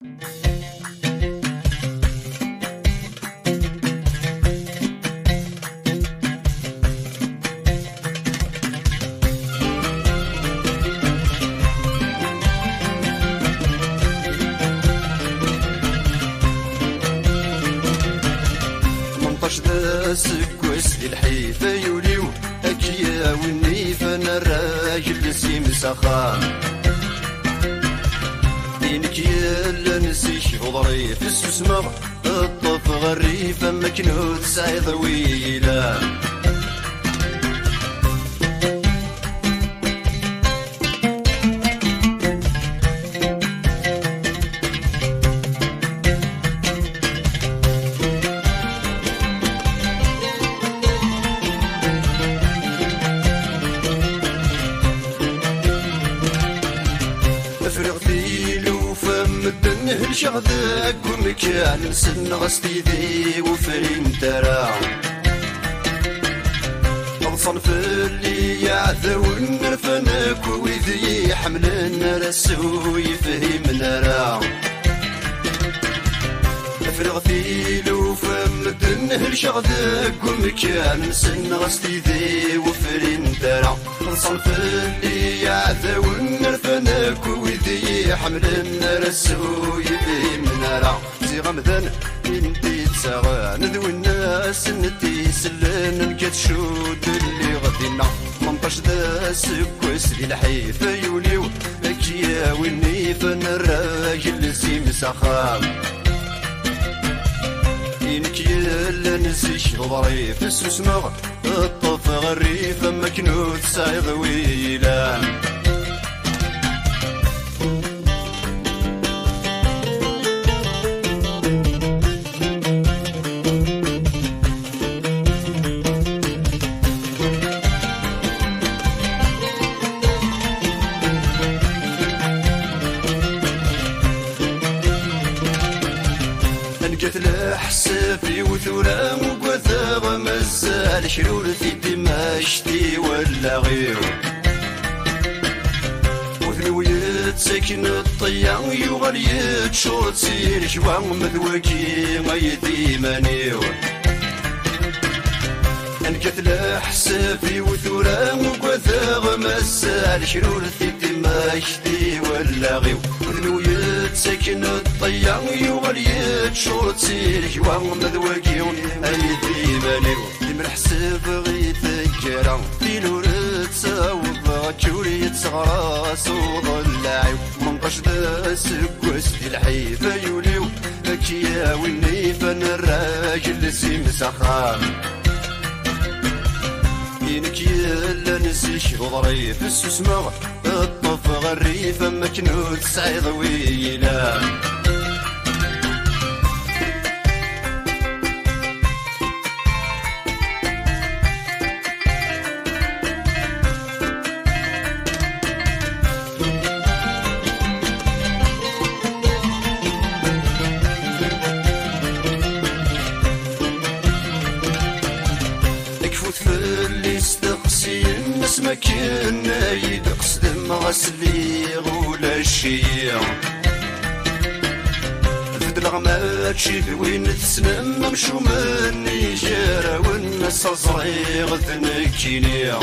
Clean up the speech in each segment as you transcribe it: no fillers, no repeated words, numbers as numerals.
18 سكوس الحيفة يوليو أكيا والنيفة أنا الراجل سيمسخان دينك يلا نسيش غضري في السسمة الطف غريفة مكنوت سعيد ويلا مدن شغدك ومكان نسن غستي ذي وفرين ترى أغصن في اللي يعذو نرفنك وذي حملنا رسو يفهمنا راه افرغ في لوف مدن شغدك ومكان نسن غستي ذي وفرين ترى أغصن في اللي يعذو نرفنك وذي حملنا رسو يفهمنا راه زي غمدان انتي تساغى ندوي الناس نتي سلن كتشود اللي غدينا 18 سكوس دي الحيفة يوليو اكيا والنيفة الراجل سيمسخان إنك يلا نسيش غضري في السسمة الطف غريفة مكنوت سعيد ويلان نقت الحسافي وثورة وقوثا مزال شرور في دمشتي ولا غير وثنويت ساكن الطيان يغليت شوط سير شوان مذوكي غيدي منيو نقت الحسافي وثورة وقوثا مزال شرور في دمشتي ولا غير وثنويت ساكن الطيان يغليت شوط سير شوان مذوكي غيدي منيو من حساب غيث الكرام في نورت ساوض كوريت صغراس وضلعي 18 سكوس دي الحيفة يوليو اكيا والنيفة الراجل سيمسخان إنك يلا نسيش غضري في السسمة الطف غريفة مكنوت سعيد ويلان مكنا يدقس دم غسلي غولا الشيع فد الغمات شيف وين تسلم ممشو مني جارة والناس صغيغ ثنكينيع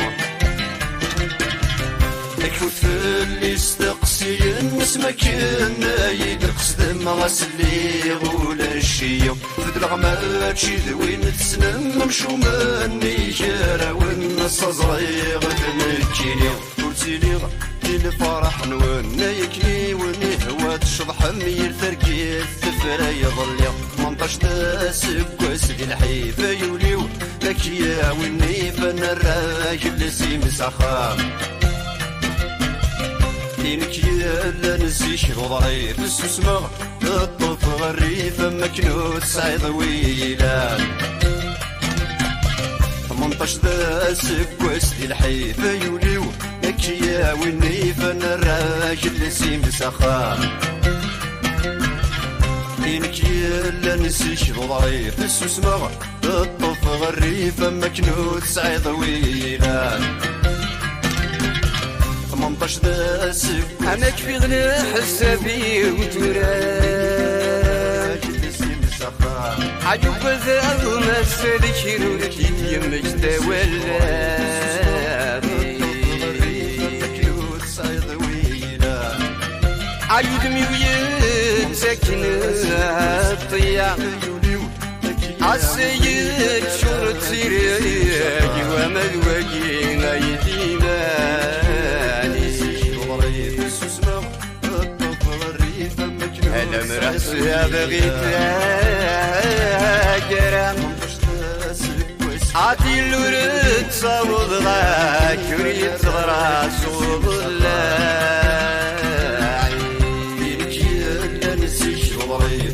اكفوت اللي استقسي الناس مكنا يدقس دم غسلي غولا الشيع فد الغمات شيف وين تسلم ممشو مني جارة والناس صغيغ ثنكينيع ورتيلي الفرح نوانا يكني ونهوى تشضح مير ثركي الثفرة يظلي 18 سكوس دي الحيفة يوليو لكيا والنيفة الراجل سيمسخان إنك يلا نسيش غضري في السسمة الطف غريفة مكنوت سعيد ويلان 18 سكوس دي الحيفة يوليو اكيا والنيفة الراجل سيمسخان إنك يلا نسيش غضري في السسمة الطف غريفة مكنوت سعيد ويلان 18 سكوس أنا كفي غنى حسابي وتوراه عجوب ذا مسلك يرودك يمك تولى عيد ميوين سكن الطيا عالسيد شرط سيريك ومذوقين يديماني أنا مرحس يا بغيت أجرم عادي اللورد صوض غاك يريد راسول الله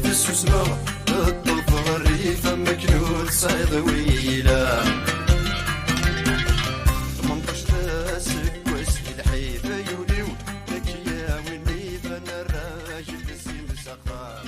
السوسمة الطلف غريفة مكنون صعيد ويلا 18 تاسك واسكي الحيفة يوليو لك يا ونيفة انا الراجل قسيم سقام